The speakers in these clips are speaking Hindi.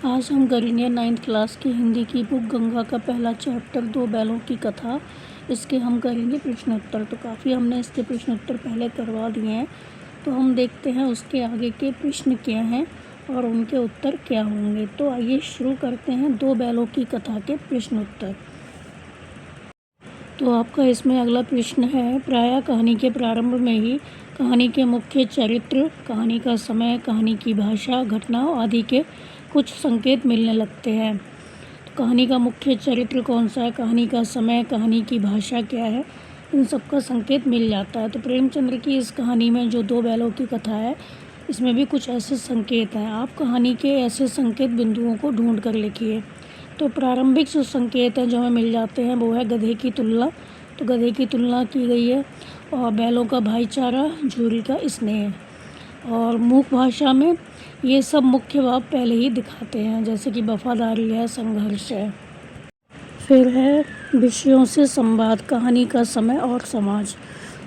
आज हम करेंगे 9th क्लास की हिंदी की बुक गंगा का पहला चैप्टर दो बैलों की कथा। इसके हम करेंगे प्रश्नोत्तर। तो काफ़ी हमने इसके प्रश्नोत्तर पहले करवा दिए हैं, तो हम देखते हैं उसके आगे के प्रश्न क्या हैं और उनके उत्तर क्या होंगे। तो आइए शुरू करते हैं दो बैलों की कथा के प्रश्नोत्तर। तो आपका इसमें अगला प्रश्न है, प्रायः कहानी के प्रारंभ में ही कहानी के मुख्य चरित्र, कहानी का समय, कहानी की भाषा, घटनाओं आदि के कुछ संकेत मिलने लगते हैं। तो कहानी का मुख्य चरित्र कौन सा है, कहानी का समय, कहानी की भाषा क्या है, इन सब का संकेत मिल जाता है। तो प्रेमचंद्र की इस कहानी में जो दो बैलों की कथा है, इसमें भी कुछ ऐसे संकेत हैं। आप कहानी के ऐसे संकेत बिंदुओं को ढूंढ कर लिखिए। तो प्रारंभिक जो संकेत हैं जो हमें मिल जाते हैं वो है गधे की तुलना। तो गधे की तुलना की गई है, और बैलों का भाईचारा, झूरी का स्नेह। और मूक भाषा में ये सब मुख्य भाव पहले ही दिखाते हैं, जैसे कि वफादारी है, संघर्ष है। फिर है विषयों से संवाद, कहानी का समय और समाज।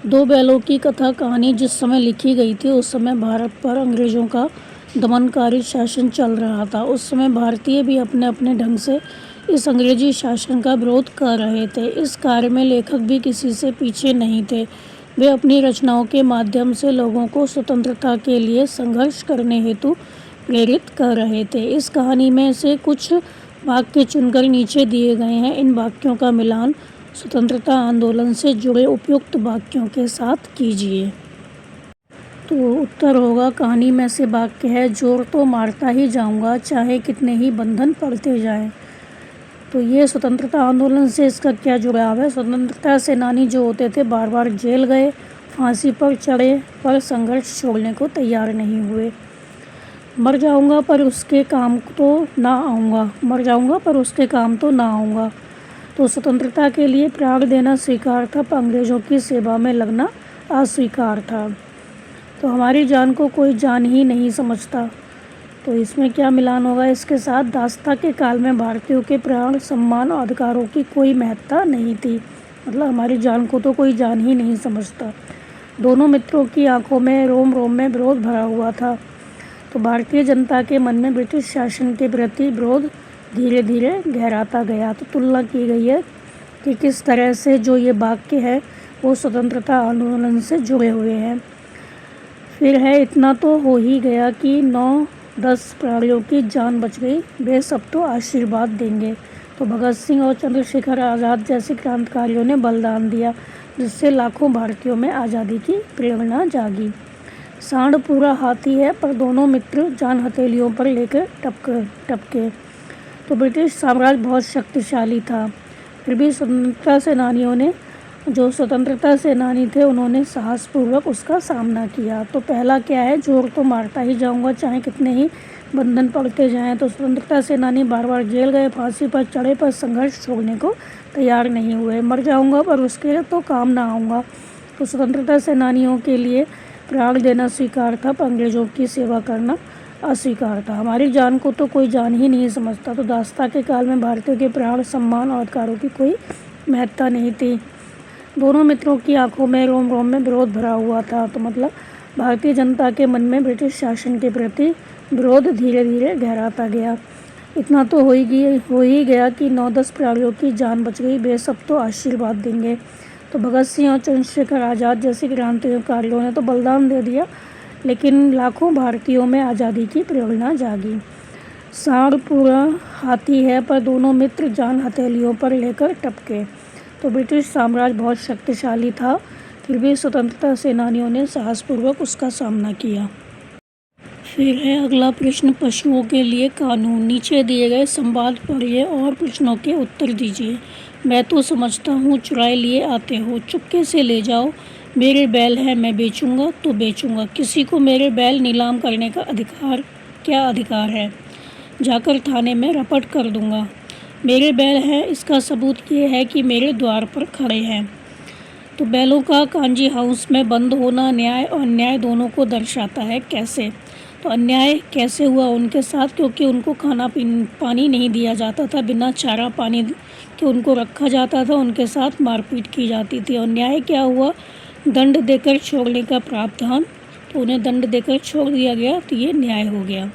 दो बैलों की कथा कहानी जिस समय लिखी गई थी उस समय भारत पर अंग्रेज़ों का दमनकारी शासन चल रहा था। उस समय भारतीय भी अपने अपने ढंग से इस अंग्रेजी शासन का विरोध कर रहे थे। इस कार्य में लेखक भी किसी से पीछे नहीं थे। वे अपनी रचनाओं के माध्यम से लोगों को स्वतंत्रता के लिए संघर्ष करने हेतु प्रेरित कर रहे थे। इस कहानी में से कुछ वाक्य चुनकर नीचे दिए गए हैं। इन वाक्यों का मिलान स्वतंत्रता आंदोलन से जुड़े उपयुक्त वाक्यों के साथ कीजिए। तो उत्तर होगा, कहानी में से वाक्य है, जोर तो मारता ही जाऊंगा चाहे कितने ही बंधन पड़ते जाएं। तो ये स्वतंत्रता आंदोलन से इसका क्या जुड़ाव है। स्वतंत्रता सेनानी जो होते थे बार बार जेल गए, फांसी पर चढ़े, पर संघर्ष छोड़ने को तैयार नहीं हुए। मर जाऊंगा पर उसके काम तो ना आऊँगा, मर जाऊंगा पर उसके काम तो ना आऊँगा। तो स्वतंत्रता के लिए प्राण देना स्वीकार था, पर अंग्रेज़ों की सेवा में लगना अस्वीकार था। तो हमारी जान को कोई जान ही नहीं समझता। तो इसमें क्या मिलान होगा इसके साथ, दासता के काल में भारतीयों के प्राण, सम्मान और अधिकारों की कोई महत्ता नहीं थी। मतलब हमारी जान को तो कोई जान ही नहीं समझता। दोनों मित्रों की आंखों में रोम रोम में विरोध भरा हुआ था। तो भारतीय जनता के मन में ब्रिटिश शासन के प्रति विरोध धीरे धीरे गहराता गया। तो तुलना की गई है कि किस तरह से जो ये वाक्य है वो स्वतंत्रता आंदोलन से जुड़े हुए हैं। फिर है, इतना तो हो ही गया कि 9-10 प्राणियों की जान बच गई, वे सब तो आशीर्वाद देंगे। तो भगत सिंह और चंद्रशेखर आज़ाद जैसे क्रांतिकारियों ने बलिदान दिया, जिससे लाखों भारतीयों में आज़ादी की प्रेरणा जागी। सांड पूरा हाथी है, पर दोनों मित्र जान हथेलियों पर लेकर टपके। तो ब्रिटिश साम्राज्य बहुत शक्तिशाली था, फिर भी स्वतंत्रता सेनानी थे उन्होंने साहसपूर्वक उसका सामना किया। तो पहला क्या है, जोर तो मारता ही जाऊंगा चाहे कितने ही बंधन पड़ते जाएं। तो स्वतंत्रता सेनानी बार बार जेल गए, फांसी पर चढ़े, पर संघर्ष छोड़ने को तैयार नहीं हुए। मर जाऊंगा पर उसके तो काम ना आऊँगा। तो स्वतंत्रता सेनानियों के लिए प्राण देना स्वीकार था, पर अंग्रेज़ों की सेवा करना अस्वीकार था। हमारी जान को तो कोई जान ही नहीं समझता। तो दासता के काल में भारतीयों के प्राण, सम्मान और अधिकारों की कोई महत्ता नहीं थी। दोनों मित्रों की आंखों में रोम रोम में विरोध भरा हुआ था। तो मतलब भारतीय जनता के मन में ब्रिटिश शासन के प्रति विरोध धीरे धीरे गहराता गया। इतना तो हो ही गया कि 9-10 प्राणियों की जान बच गई, वे सब तो आशीर्वाद देंगे। तो भगत सिंह और चंद्रशेखर आज़ाद जैसे क्रांतिकारियों ने तो बलिदान दे दिया, लेकिन लाखों भारतीयों में आज़ादी की प्रेरणा जागी। सांड पूरा हाथी है, पर दोनों मित्र जान हथेलियों पर लेकर टपके। तो ब्रिटिश साम्राज्य बहुत शक्तिशाली था, फिर भी स्वतंत्रता सेनानियों ने साहसपूर्वक उसका सामना किया। फिर है अगला प्रश्न, पशुओं के लिए कानून। नीचे दिए गए संवाद पढ़िए और प्रश्नों के उत्तर दीजिए। मैं तो समझता हूँ चुराए लिए आते हो, चुपके से ले जाओ। मेरे बैल हैं, मैं बेचूंगा तो बेचूंगा। किसी को मेरे बैल नीलाम करने का क्या अधिकार है? जाकर थाने में रपट कर दूंगा। मेरे बैल हैं, इसका सबूत ये है कि मेरे द्वार पर खड़े हैं। तो बैलों का कांजी हाउस में बंद होना न्याय और अन्याय दोनों को दर्शाता है। कैसे? तो अन्याय कैसे हुआ उनके साथ, क्योंकि उनको खाना पानी नहीं दिया जाता था, बिना चारा पानी के उनको रखा जाता था, उनके साथ मारपीट की जाती थी। और न्याय क्या हुआ, दंड देकर छोड़ने का प्रावधान, तो उन्हें दंड देकर छोड़ दिया गया, तो ये न्याय हो गया।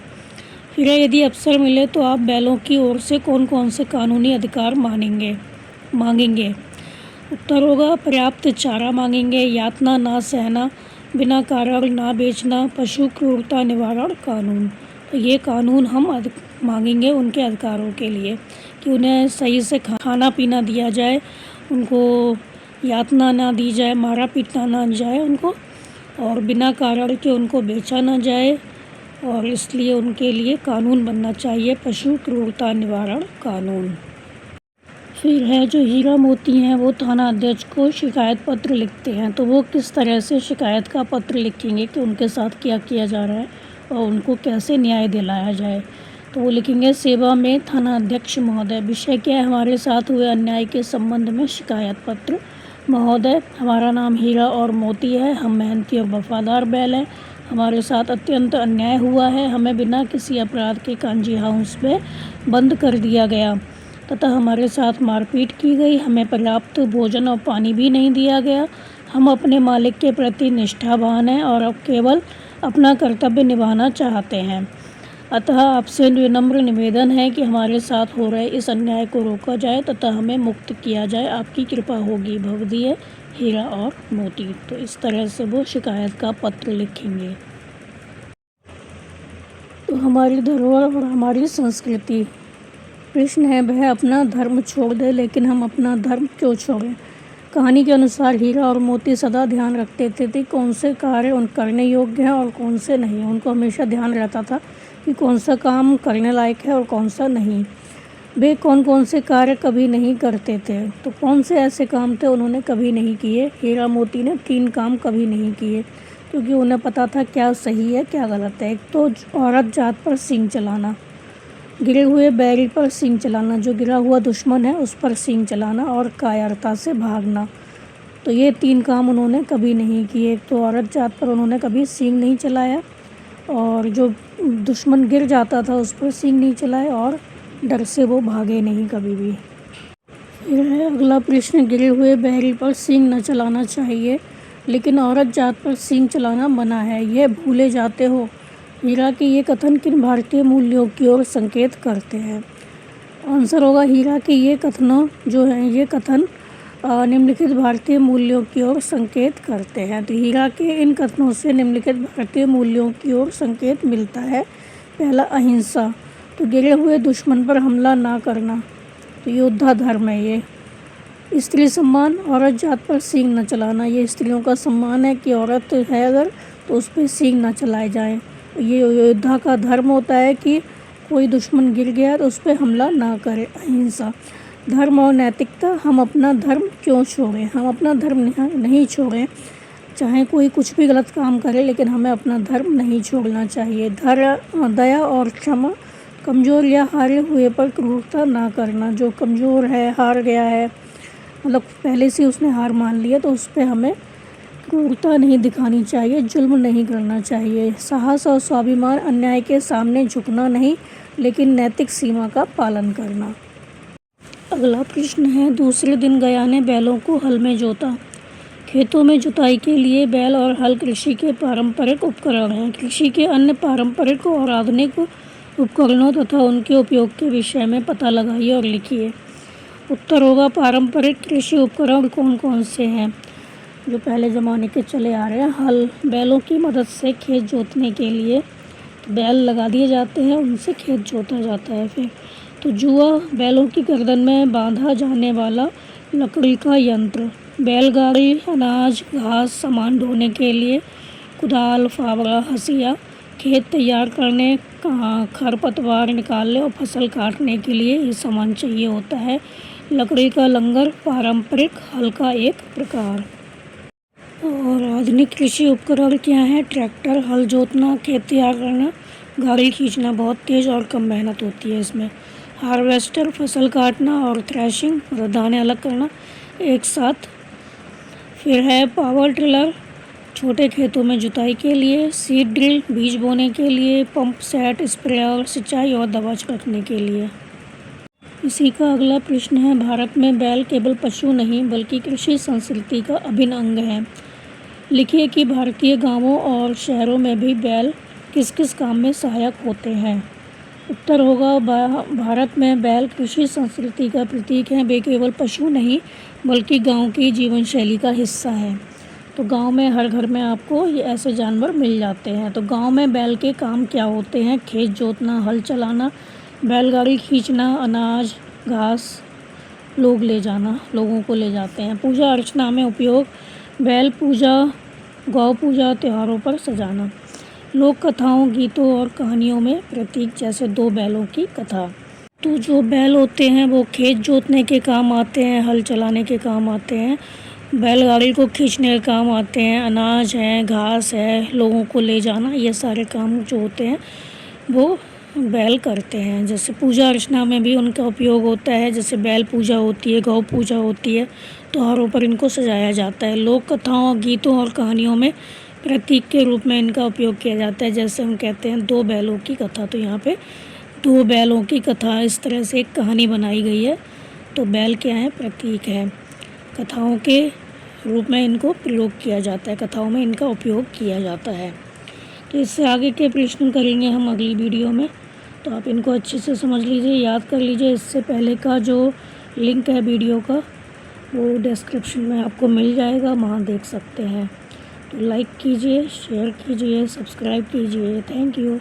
फिर यदि अवसर मिले तो आप बैलों की ओर से कौन कौन से कानूनी अधिकार मांगेंगे? उत्तर होगा पर्याप्त चारा मांगेंगे, यातना ना सहना, बिना कारण ना बेचना, पशु क्रूरता निवारण कानून। तो ये कानून हम मांगेंगे उनके अधिकारों के लिए कि उन्हें सही से खाना पीना दिया जाए, उनको यातना ना दी जाए, मारा पीटा ना जाए उनको, और बिना कारण के उनको बेचा ना जाए, और इसलिए उनके लिए कानून बनना चाहिए पशु क्रूरता निवारण कानून। फिर है जो हीरा मोती हैं वो थाना अध्यक्ष को शिकायत पत्र लिखते हैं, तो वो किस तरह से शिकायत का पत्र लिखेंगे कि उनके साथ क्या किया जा रहा है और उनको कैसे न्याय दिलाया जाए। तो वो लिखेंगे सेवा में थाना अध्यक्ष महोदय, विषय क्या है, हमारे साथ हुए अन्याय के संबंध में शिकायत पत्र। महोदय, हमारा नाम हीरा और मोती है, हम मेहनती और वफादार बैल हैं, हमारे साथ अत्यंत अन्याय हुआ है, हमें बिना किसी अपराध के कांजी हाउस में बंद कर दिया गया तथा हमारे साथ मारपीट की गई, हमें पर्याप्त भोजन और पानी भी नहीं दिया गया। हम अपने मालिक के प्रति निष्ठावान हैं और अब केवल अपना कर्तव्य निभाना चाहते हैं। अतः आपसे विनम्र निवेदन है कि हमारे साथ हो रहे इस अन्याय को रोका जाए तथा हमें मुक्त किया जाए, आपकी कृपा होगी। भवदीय हीरा और मोती। तो इस तरह से वो शिकायत का पत्र लिखेंगे। तो हमारी धरोहर और हमारी संस्कृति। प्रश्न है वह अपना धर्म छोड़ दे, लेकिन हम अपना धर्म क्यों छोड़ें? कहानी के अनुसार हीरा और मोती सदा ध्यान रखते थे कौन से कार्य उन करने योग्य हैं और कौन से नहीं। उनको हमेशा ध्यान रहता था कि कौन सा काम करने लायक है और कौन सा नहीं। वे कौन कौन से कार्य कभी नहीं करते थे, तो कौन से ऐसे काम थे उन्होंने कभी नहीं किए? हीरा मोती ने 3 काम कभी नहीं किए, क्योंकि उन्हें पता था क्या सही है क्या गलत है। एक तो औरत जात पर सींग चलाना, गिरे हुए बैल पर सींग चलाना, जो गिरा हुआ दुश्मन है उस पर सींग चलाना, और कायरता से भागना। तो ये 3 काम उन्होंने कभी नहीं किए। एक तो औरत जात पर उन्होंने कभी सींग नहीं चलाया, और जो दुश्मन गिर जाता था उस पर सींग नहीं चलाया, और डर से वो भागे नहीं कभी भी। फिर है अगला प्रश्न, गिरे हुए बैल पर सींग न चलाना चाहिए, लेकिन औरत जात पर सींग चलाना मना है, यह भूले जाते हो? हीरा के ये कथन किन भारतीय मूल्यों की ओर संकेत करते हैं? आंसर होगा हीरा के ये कथनों जो हैं ये कथन निम्नलिखित भारतीय मूल्यों की ओर संकेत करते हैं। तो हीरा के इन कथनों से निम्नलिखित भारतीय मूल्यों की ओर संकेत मिलता है। पहला, अहिंसा, तो गिरे हुए दुश्मन पर हमला ना करना, तो योद्धा धर्म है ये। स्त्री सम्मान, औरत जात पर सींग न चलाना, ये स्त्रियों का सम्मान है कि औरत है अगर तो उस पर सींग न चलाए जाएं। ये योद्धा का धर्म होता है कि कोई दुश्मन गिर गया तो उस पर हमला ना करे। अहिंसा, धर्म और नैतिकता, हम अपना धर्म क्यों छोड़ें? हम अपना धर्म नहीं छोड़ें, चाहे कोई कुछ भी गलत काम करे, लेकिन हमें अपना धर्म नहीं छोड़ना चाहिए। दया और क्षमा, कमज़ोर या हारे हुए पर क्रूरता ना करना, जो कमज़ोर है, हार गया है, मतलब पहले से उसने हार मान लिया, तो उस पर हमें क्रूरता नहीं दिखानी चाहिए, जुल्म नहीं करना चाहिए। साहस और स्वाभिमान, अन्याय के सामने झुकना नहीं, लेकिन नैतिक सीमा का पालन करना। अगला प्रश्न है, दूसरे दिन गया ने बैलों को हल में जोता। खेतों में जुताई के लिए बैल और हल कृषि के पारंपरिक उपकरण हैं। कृषि के अन्य पारंपरिक और आधुनिक उपकरणों तथा उनके उपयोग के विषय में पता लगाइए और लिखिए। उत्तर होगा पारंपरिक कृषि उपकरण कौन कौन से हैं जो पहले ज़माने के चले आ रहे हैं। हल, बैलों की मदद से खेत जोतने के लिए बैल लगा दिए जाते हैं, उनसे खेत जोता जाता है। फिर तो जुआ, बैलों की गर्दन में बांधा जाने वाला लकड़ी का यंत्र। बैलगाड़ी, अनाज घास सामान ढोने के लिए कुदाल, फावड़ा, हंसिया, खेत तैयार करने, खरपतवार निकालने और फसल काटने के लिए ये सामान चाहिए होता है। लकड़ी का लंगर, पारंपरिक हल का एक प्रकार। और आधुनिक कृषि उपकरण क्या है? ट्रैक्टर, हल जोतना, खेत तैयार करना, गाड़ी खींचना, बहुत तेज़ और कम मेहनत होती है इसमें। हार्वेस्टर, फसल काटना और थ्रेशिंग, मतलब दाने अलग करना एक साथ। फिर है पावर टिलर, छोटे खेतों में जुताई के लिए। सीड ड्रिल, बीज बोने के लिए। पंप सेट, स्प्रेयर, सिंचाई और दवा छिड़कने के लिए। इसी का अगला प्रश्न है, भारत में बैल केवल पशु नहीं बल्कि कृषि संस्कृति का अभिन्न अंग है। लिखिए कि भारतीय गांवों और शहरों में भी बैल किस किस काम में सहायक होते हैं। उत्तर होगा भारत में बैल कृषि संस्कृति का प्रतीक है। वे केवल पशु नहीं बल्कि गांव की जीवन शैली का हिस्सा है। तो गांव में हर घर में आपको ये ऐसे जानवर मिल जाते हैं। तो गांव में बैल के काम क्या होते हैं? खेत जोतना, हल चलाना, बैलगाड़ी खींचना, अनाज घास लोगों को ले जाते हैं। पूजा अर्चना में उपयोग, बैल पूजा, गौ पूजा, त्योहारों पर सजाना। लोक कथाओं, गीतों और कहानियों में प्रतीक, जैसे 2 बैलों की कथा। तो जो बैल होते हैं वो खेत जोतने के काम आते हैं, हल चलाने के काम आते हैं, बैलगाड़ी को खींचने के काम आते हैं, अनाज है, घास है, लोगों को ले जाना, ये सारे काम जो होते हैं वो बैल करते हैं। जैसे पूजा अर्चना में भी उनका उपयोग होता है, जैसे बैल पूजा होती है, गौ पूजा होती है, त्योहारों पर इनको सजाया जाता है। लोक कथाओं, गीतों और कहानियों में प्रतीक के रूप में इनका उपयोग किया जाता है। जैसे हम कहते हैं 2 बैलों की कथा, तो यहाँ पे 2 बैलों की कथा, इस तरह से एक कहानी बनाई गई है। तो बैल क्या है? प्रतीक है। कथाओं के रूप में इनको प्रयोग किया जाता है, कथाओं में इनका उपयोग किया जाता है। तो इससे आगे के प्रश्न करेंगे हम अगली वीडियो में। तो आप इनको अच्छे से समझ लीजिए, याद कर लीजिए। इससे पहले का जो लिंक है वीडियो का वो डिस्क्रिप्शन में आपको मिल जाएगा, वहाँ देख सकते हैं। तो लाइक कीजिए, शेयर कीजिए, सब्सक्राइब कीजिए। Thank you.